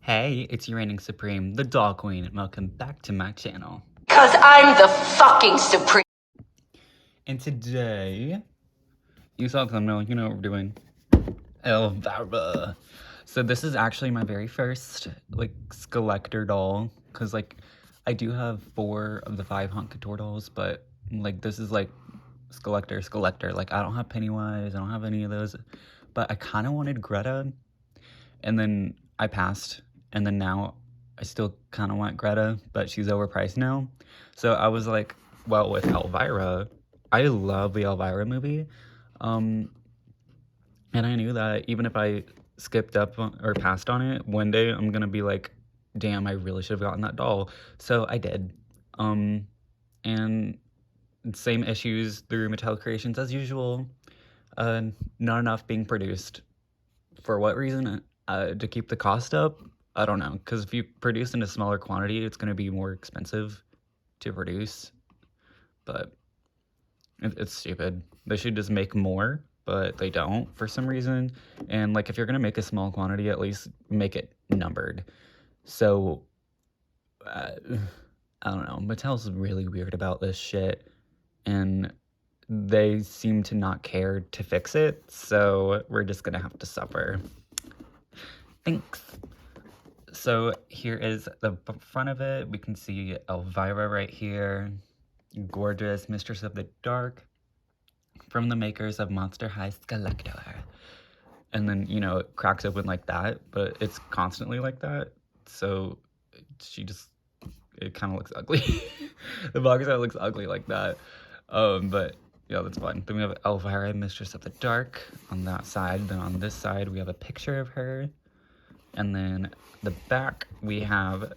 Hey, it's your reigning supreme, the Doll Queen, and welcome back to my channel. Cause I'm the fucking supreme. And today, you saw the thumbnail, you know what we're doing. Elvira. So this is actually my very first, Skullector doll, because, I do have 4 of the 5 Haunt Couture dolls, but, this is, Skullector. I don't have Pennywise, I don't have any of those, but I kind of wanted Greta, and then I passed, and then now I still kind of want Greta, but she's overpriced now. So I was like, well, with Elvira, I love the Elvira movie. And I knew that even if I skipped up or passed on it, one day I'm gonna be like, damn, I really should have gotten that doll. So I did. And same issues through Mattel Creations as usual. Not enough being produced. For what reason? To keep the cost up? I don't know, because if you produce in a smaller quantity, it's going to be more expensive to produce, but it's stupid. They should just make more, but they don't for some reason, and, if you're going to make a small quantity, at least make it numbered. So, I don't know, Mattel's really weird about this shit, and they seem to not care to fix it, so we're just going to have to suffer. Thanks. So here is the front of it. We can see Elvira right here. Gorgeous Mistress of the Dark from the makers of Monster High Skullector. And then, it cracks open like that, but it's constantly like that. So it kind of looks ugly. The box art looks ugly like that. But yeah, that's fine. Then we have Elvira, Mistress of the Dark on that side. Then on this side, we have a picture of her. And then the back, we have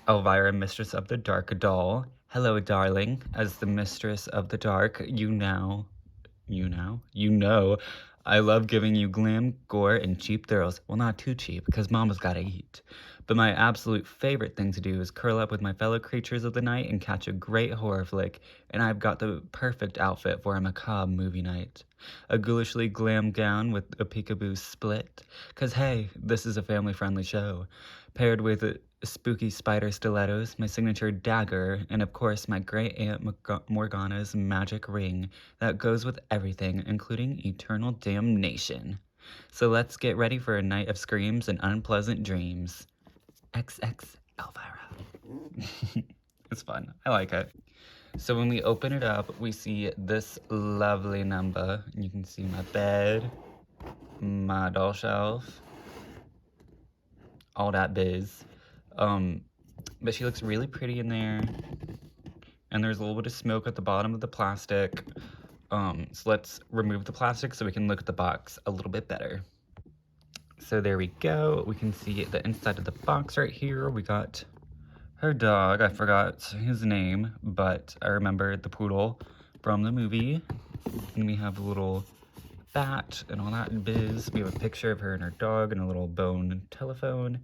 Elvira, Mistress of the Dark doll. Hello, darling. As the Mistress of the Dark, you know, I love giving you glam, gore, and cheap thrills. Well, not too cheap, because mama's gotta eat. But my absolute favorite thing to do is curl up with my fellow creatures of the night and catch a great horror flick, and I've got the perfect outfit for a macabre movie night. A ghoulishly glam gown with a peekaboo split, cause hey, this is a family-friendly show. Paired with spooky spider stilettos, my signature dagger, and of course my great aunt Morgana's magic ring that goes with everything, including eternal damnation. So let's get ready for a night of screams and unpleasant dreams. XX Elvira. It's fun. I like it. So when we open it up, we see this lovely number. You can see my bed, my doll shelf, all that biz. But she looks really pretty in there. And there's a little bit of smoke at the bottom of the plastic. So let's remove the plastic so we can look at the box a little bit better. So there we go. We can see the inside of the box right here. We got her dog. I forgot his name, but I remember the poodle from the movie. And we have a little bat and all that biz. We have a picture of her and her dog and a little bone telephone.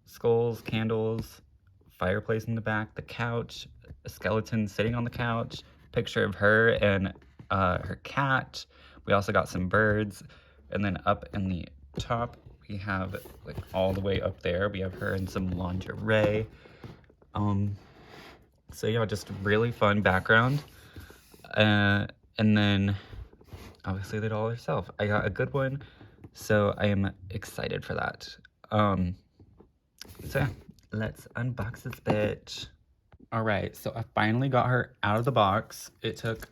Skulls, candles, fireplace in the back, the couch, a skeleton sitting on the couch, picture of her and her cat. We also got some birds. And then up in the top, we have, all the way up there, we have her in some lingerie. So yeah, just really fun background. And then, obviously, the doll herself. I got a good one, so I am excited for that. So yeah, let's unbox this bitch. Alright, so I finally got her out of the box. It took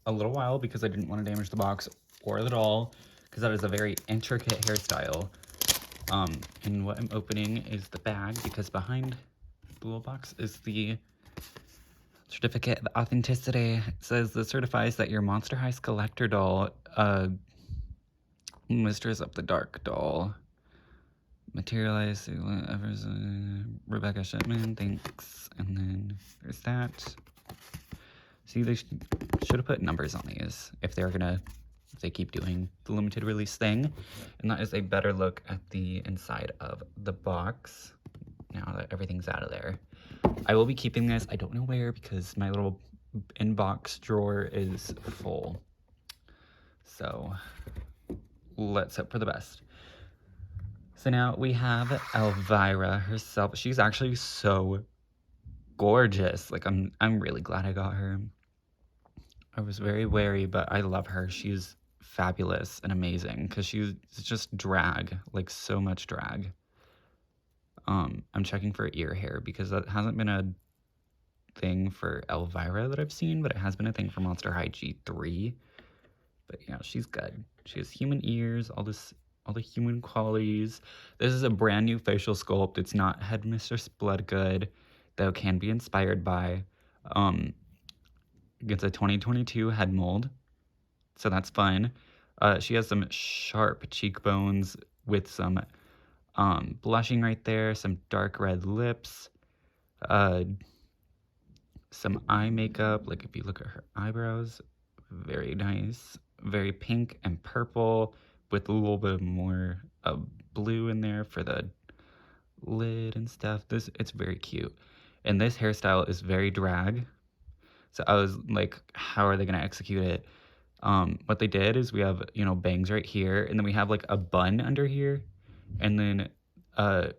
a little while because I didn't want to damage the box or the doll, because that is a very intricate hairstyle. And what I'm opening is the bag, because behind the little box is the certificate of authenticity. It says, this certifies that your Monster High Skullector doll, Mistress of the Dark doll, materialized, Rebecca Shipman, thanks. And then there's that. See, they should have put numbers on these if they keep doing the limited release thing. And that is a better look at the inside of the box now that everything's out of there. I will be keeping this. I don't know where, because my little inbox drawer is full. So let's hope for the best. So now we have Elvira herself. She's actually so gorgeous. Like I'm really glad I got her. I was very wary, but I love her. She's fabulous and amazing because she's just drag, like so much drag. I'm checking for ear hair because that hasn't been a thing for Elvira that I've seen, but it has been a thing for Monster High G3. But yeah, she's good. She has human ears, all the human qualities. This is a brand new facial sculpt. It's not Headmistress Bloodgood, though can be inspired by. It's a 2022 head mold, so that's fun. She has some sharp cheekbones with some blushing right there, some dark red lips, some eye makeup. Like if you look at her eyebrows, very nice, very pink and purple with a little bit more blue in there for the lid and stuff. It's very cute, and this hairstyle is very drag. So I was like, how are they gonna execute it? What they did is we have, bangs right here, and then we have like a bun under here, and then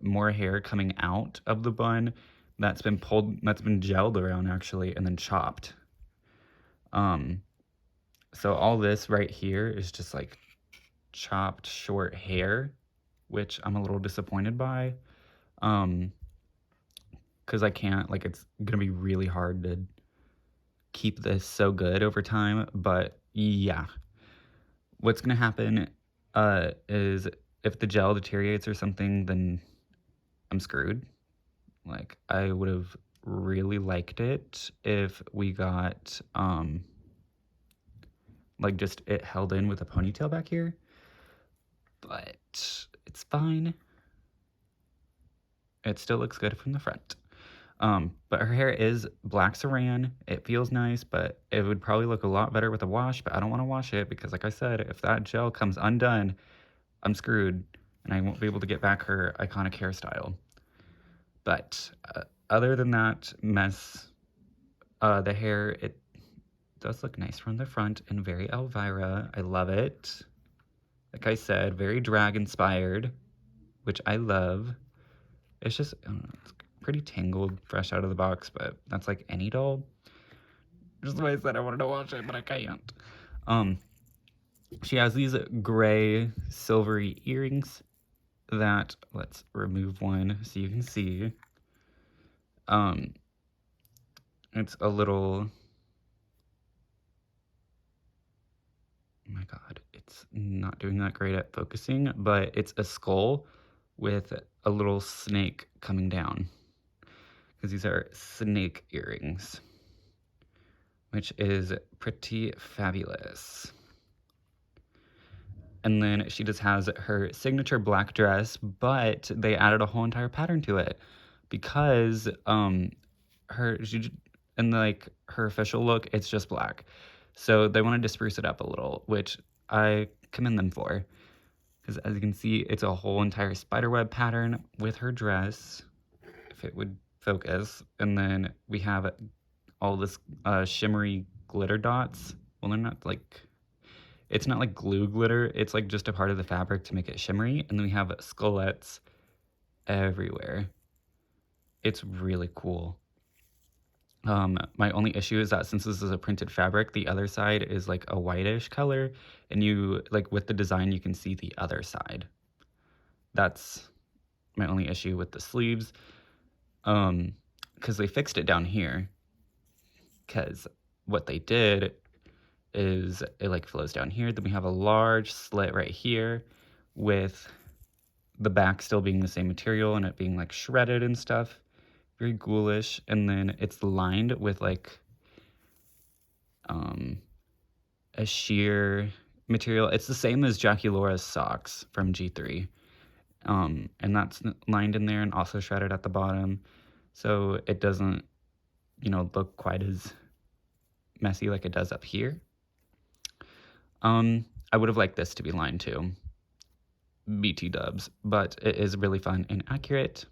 more hair coming out of the bun that's been gelled around actually, and then chopped. So all this right here is just like chopped short hair, which I'm a little disappointed by. Because I can't, like, it's gonna be really hard to keep this so good over time, but yeah. What's gonna happen is if the gel deteriorates or something, then I'm screwed. Like, I would have really liked it if we got like just it held in with a ponytail back here, but it's fine. It still looks good from the front. But her hair is black saran. It feels nice, but it would probably look a lot better with a wash, but I don't want to wash it because, like I said, if that gel comes undone, I'm screwed and I won't be able to get back her iconic hairstyle. But other than that mess, the hair, it does look nice from the front and very Elvira. I love it. Like I said, very drag inspired, which I love. It's just, I don't know, it's pretty tangled fresh out of the box, but that's like any doll. Just the way I said I wanted to wash it, but I can't. She has these gray silvery earrings that, let's remove one so you can see. It's a little, oh my god, it's not doing that great at focusing, but it's a skull with a little snake coming down. Because these are snake earrings, which is pretty fabulous. And then she just has her signature black dress, but they added a whole entire pattern to it because her official look, it's just black. So they wanted to spruce it up a little, which I commend them for. Because as you can see, it's a whole entire spiderweb pattern with her dress, if it would focus. And then we have all this shimmery glitter dots. Well, they're not like, it's not like glue glitter. It's like just a part of the fabric to make it shimmery. And then we have skullettes everywhere. It's really cool. My only issue is that since this is a printed fabric, the other side is like a whitish color, and you, like with the design, you can see the other side. That's my only issue with the sleeves. Because they fixed it down here. Because what they did is it like flows down here. Then we have a large slit right here with the back still being the same material and it being like shredded and stuff. Very ghoulish. And then it's lined with like a sheer material. It's the same as Jackie Laura's socks from G3. And that's lined in there and also shredded at the bottom. So it doesn't, look quite as messy like it does up here. I would have liked this to be lined too. BT dubs, but it is really fun and accurate.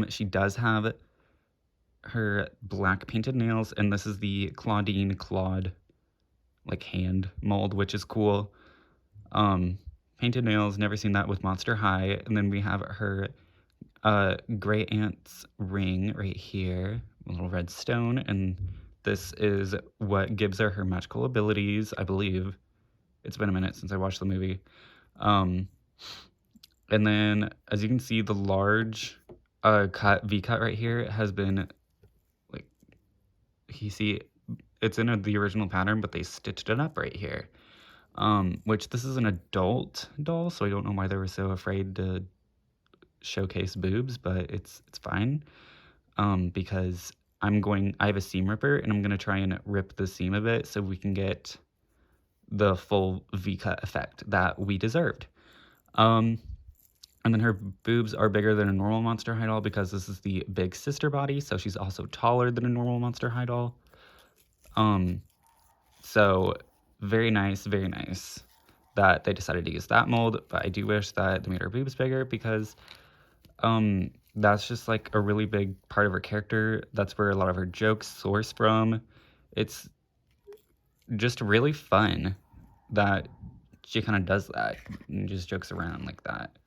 She does have her black painted nails, and this is the Claude like hand mold, which is cool. painted nails, never seen that with Monster High. And then we have her gray ant's ring right here, a little red stone, and this is what gives her magical abilities, I believe. It's been a minute since I watched the movie. And then, as you can see, the large V-cut right here has been, like, you see, it's in the original pattern, but they stitched it up right here. Which this is an adult doll, so I don't know why they were so afraid to showcase boobs, but it's fine. Because I have a seam ripper, and I'm gonna try and rip the seam of it so we can get the full V-cut effect that we deserved. And then her boobs are bigger than a normal Monster High doll because this is the big sister body, so she's also taller than a normal Monster High doll. So very nice that they decided to use that mold, but I do wish that they made her boobs bigger because that's just like a really big part of her character. That's where a lot of her jokes source from. It's just really fun that she kind of does that and just jokes around like that.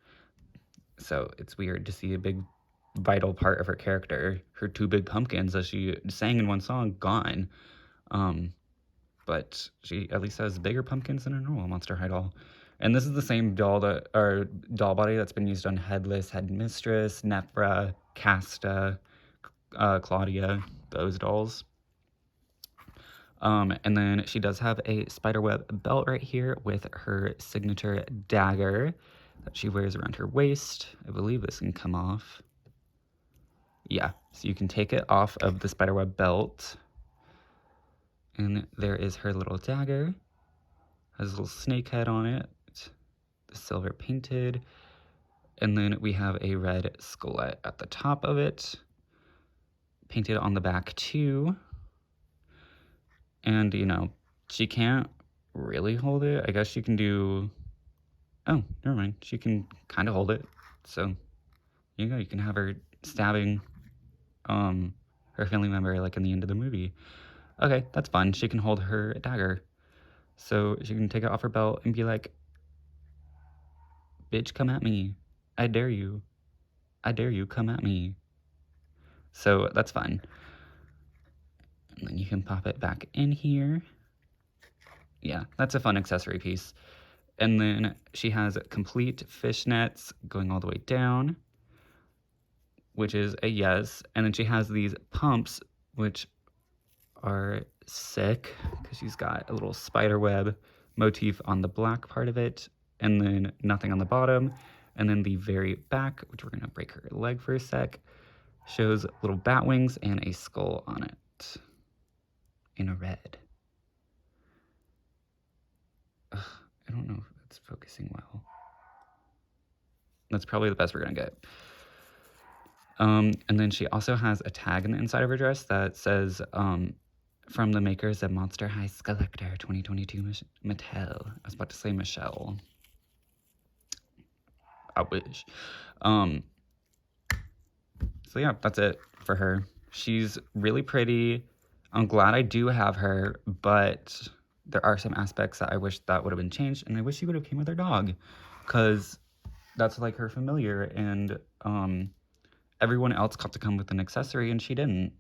So it's weird to see a big vital part of her character, her two big pumpkins that she sang in one song, gone. But she at least has bigger pumpkins than a normal Monster High doll. And this is the same doll body that's been used on Headless, Headmistress, Nephra, Casta, Claudia, those dolls. And then she does have a spiderweb belt right here with her signature dagger that she wears around her waist. I believe this can come off. Yeah, so you can take it off of the spiderweb belt. And there is her little dagger. Has a little snake head on it. The silver painted. And then we have a red skullet at the top of it. Painted on the back too. And, you know, she can't really hold it. I guess she can do... Oh, never mind. She can kind of hold it. So, you go. You can have her stabbing her family member like in the end of the movie. Okay, that's fun. She can hold her dagger. So she can take it off her belt and be like, bitch, come at me. I dare you. I dare you, come at me. So that's fun. And then you can pop it back in here. Yeah, that's a fun accessory piece. And then she has complete fishnets going all the way down, which is a yes. And then she has these pumps, which are sick because she's got a little spider web motif on the black part of it, and then nothing on the bottom. And then the very back, which we're gonna break her leg for a sec, shows little bat wings and a skull on it in a red. Ugh, I don't know if it's focusing well. That's probably the best we're gonna get. And then she also has a tag in the inside of her dress that says, from the makers of Monster High Skullector 2022 Mattel. I was about to say Michelle. I wish. So yeah, that's it for her. She's really pretty. I'm glad I do have her, but there are some aspects that I wish that would have been changed, and I wish she would have came with her dog, because that's like her familiar, and everyone else got to come with an accessory and she didn't,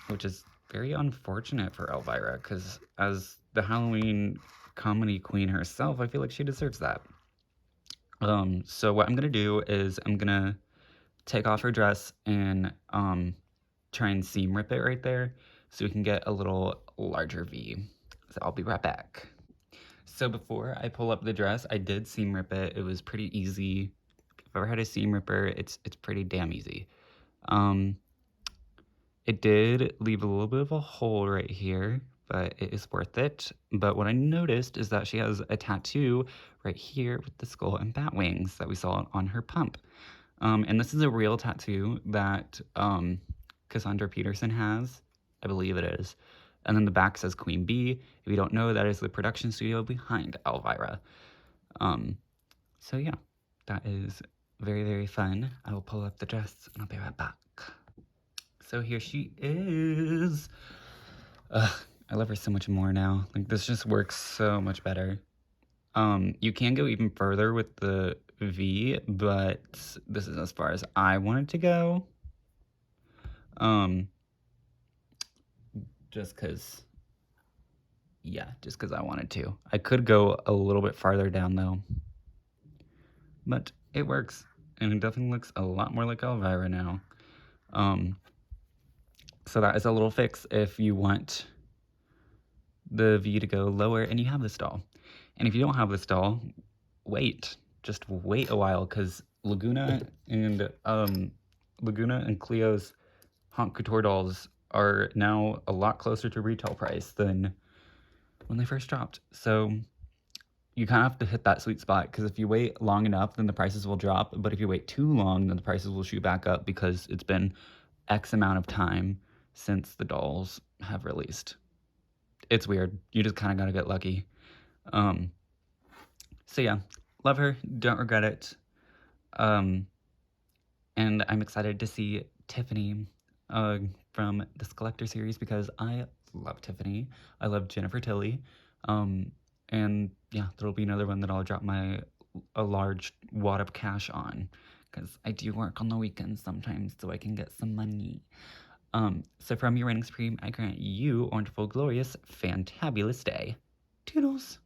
which is very unfortunate for Elvira, because as the Halloween comedy queen herself, I feel like she deserves that. So what I'm gonna do is I'm gonna take off her dress and try and seam rip it right there so we can get a little larger V. So I'll be right back. So before I pull up the dress, I did seam rip it. It was pretty easy. If you've ever had a seam ripper, it's pretty damn easy. It did leave a little bit of a hole right here, but it is worth it. But what I noticed is that she has a tattoo right here with the skull and bat wings that we saw on her pump. And this is a real tattoo that Cassandra Peterson has. I believe it is. And then the back says Queen Bee. If you don't know, that is the production studio behind Elvira. So yeah, that is very, very fun. I will pull up the dress and I'll be right back. So here she is. I love her so much more now. Like, this just works so much better. You can go even further with the V, but this is as far as I wanted to go. Just because I wanted to. I could go a little bit farther down though, but it works, and it definitely looks a lot more like Elvira now. So that is a little fix if you want the V to go lower and you have this doll. And if you don't have this doll, just wait a while, because Laguna and Cleo's Haunt Couture dolls are now a lot closer to retail price than when they first dropped. So you kind of have to hit that sweet spot, because if you wait long enough, then the prices will drop. But if you wait too long, then the prices will shoot back up, because it's been X amount of time since the dolls have released. It's weird. You just kind of gotta get lucky. So yeah, love her, don't regret it. And I'm excited to see Tiffany from the Skullector series, because I love Tiffany. I love Jennifer Tilly. And yeah, there'll be another one that I'll drop a large wad of cash on, because I do work on the weekends sometimes so I can get some money. So from your rating supreme, I grant you a wonderful, glorious, fantabulous day. Toodles!